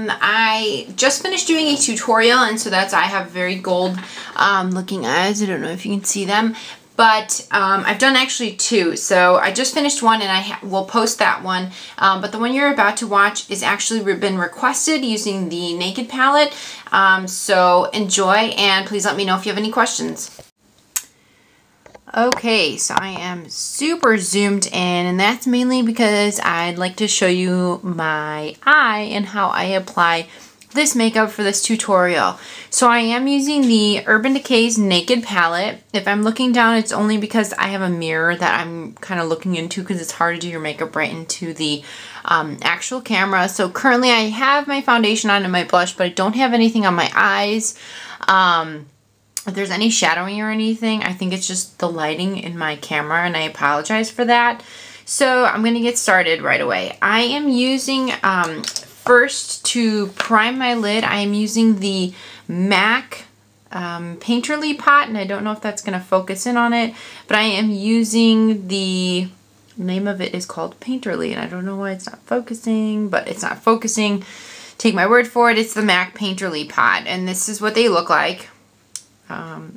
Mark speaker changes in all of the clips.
Speaker 1: I just finished doing a tutorial, and so that's, I have very gold looking eyes. I don't know if you can see them, but I've done actually two. So I just finished one, and I will post that one. But the one you're about to watch is actually been requested using the Naked palette. So enjoy, and please let me know if you have any questions. Okay, so I am super zoomed in, and that's mainly because I'd like to show you my eye and how I apply this makeup for this tutorial. So I am using the Urban Decays Naked palette. If I'm looking down, it's only because I have a mirror that I'm kind of looking into, because it's hard to do your makeup right into the actual camera. So currently I have my foundation on and my blush, but I don't have anything on my eyes. If there's any shadowing or anything, I think it's just the lighting in my camera, and I apologize for that. So I'm going to get started right away. I am using, first to prime my lid, I am using the MAC Painterly pot, and I don't know if that's going to focus in on it, but I am using the name of it is called Painterly, and I don't know why it's not focusing, but it's not focusing. Take my word for it, it's the MAC Painterly pot, and this is what they look like.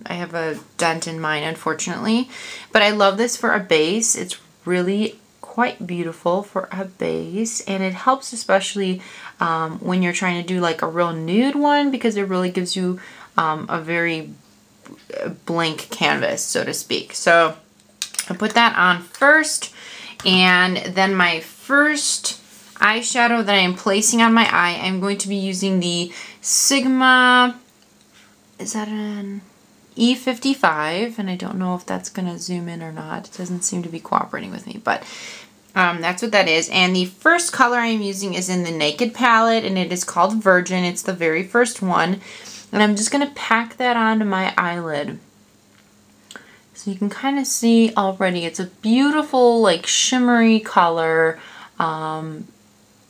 Speaker 1: I have a dent in mine, unfortunately, but I love this for a base. It's really quite beautiful for a base, and it helps especially when you're trying to do like a real nude one, because it really gives you a very blank canvas, so to speak. So I put that on first, and then my first eyeshadow that I am placing on my eye, I'm going to be using the Sigma, is that an E55? And I don't know if that's going to zoom in or not. It doesn't seem to be cooperating with me, but that's what that is. And the first color I'm using is in the Naked palette, and it is called Virgin. It's the very first one. And I'm just going to pack that onto my eyelid. So you can kind of see already, it's a beautiful, like, shimmery color. And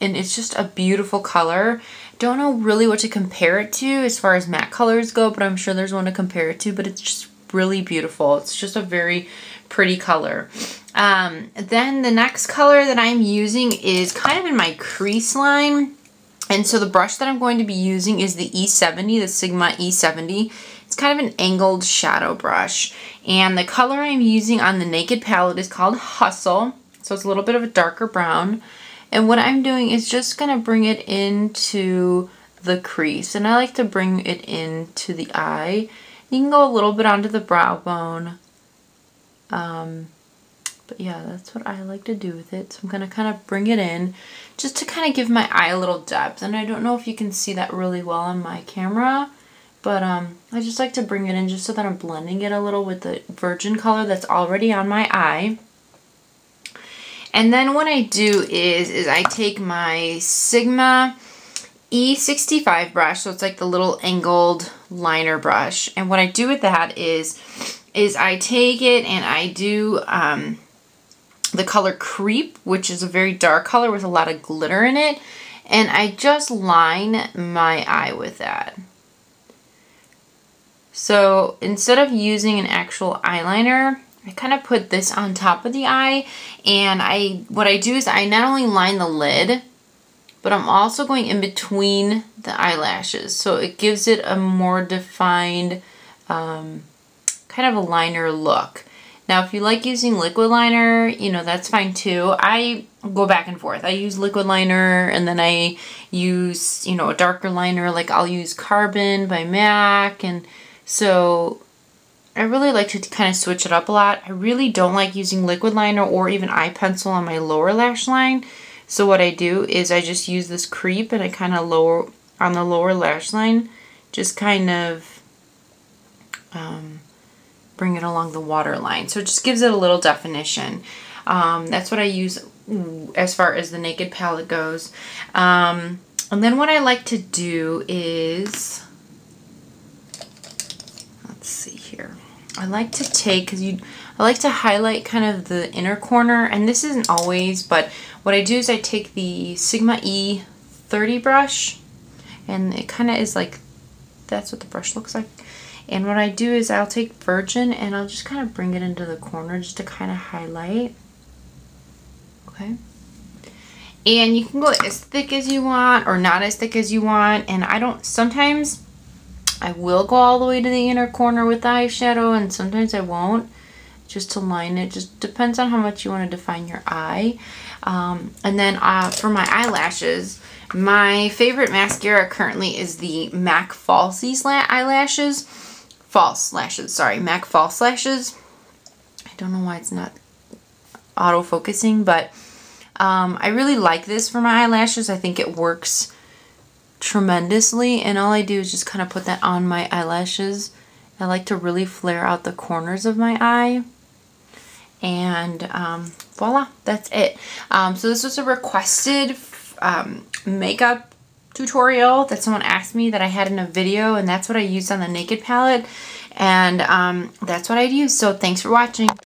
Speaker 1: it's just a beautiful color. Don't know really what to compare it to as far as matte colors go, but I'm sure there's one to compare it to, but it's just really beautiful. It's just a very pretty color. Then the next color that I'm using is kind of in my crease line. And so the brush that I'm going to be using is the E70, the Sigma E70. It's kind of an angled shadow brush. And the color I'm using on the Naked palette is called Hustle. So it's a little bit of a darker brown. And what I'm doing is just going to bring it into the crease. And I like to bring it into the eye. You can go a little bit onto the brow bone. But yeah, that's what I like to do with it. So I'm going to kind of bring it in just to kind of give my eye a little depth. And I don't know if you can see that really well on my camera, but I just like to bring it in just so that I'm blending it a little with the Virgin color that's already on my eye. And then what I do is I take my Sigma E65 brush, so it's like the little angled liner brush. And what I do with that is I take it and I do the color Creep, which is a very dark color with a lot of glitter in it. And I just line my eye with that. So instead of using an actual eyeliner, I kind of put this on top of the eye, and what I do is I not only line the lid, but I'm also going in between the eyelashes. So it gives it a more defined kind of a liner look. Now, if you like using liquid liner, you know, that's fine too. I go back and forth. I use liquid liner, and then I use, you know, a darker liner. Like I'll use Carbon by MAC, and so I really like to kind of switch it up a lot. I really don't like using liquid liner or even eye pencil on my lower lash line. So what I do is I just use this Creep, and I kind of lower on the lower lash line, just kind of bring it along the waterline. So it just gives it a little definition. That's what I use as far as the Naked palette goes. And then what I like to do is, let's see here. I like to take, I like to highlight kind of the inner corner, and this isn't always, but what I do is I take the Sigma E30 brush, and it kind of is like, that's what the brush looks like. And what I do is I'll take Virgin, and I'll just kind of bring it into the corner just to kind of highlight. Okay. And you can go as thick as you want or not as thick as you want. And sometimes I will go all the way to the inner corner with the eyeshadow, and sometimes I won't, just to line it. Just depends on how much you want to define your eye. And then for my eyelashes, my favorite mascara currently is the MAC Falsies eyelashes. False lashes, sorry, MAC False Lashes. I don't know why it's not auto-focusing, but I really like this for my eyelashes. I think it works tremendously, and all I do is just kind of put that on my eyelashes. I like to really flare out the corners of my eye, and voila, that's it. So this was a requested makeup tutorial that someone asked me that I had in a video, and that's what I used on the Naked palette, and that's what I'd use. So thanks for watching.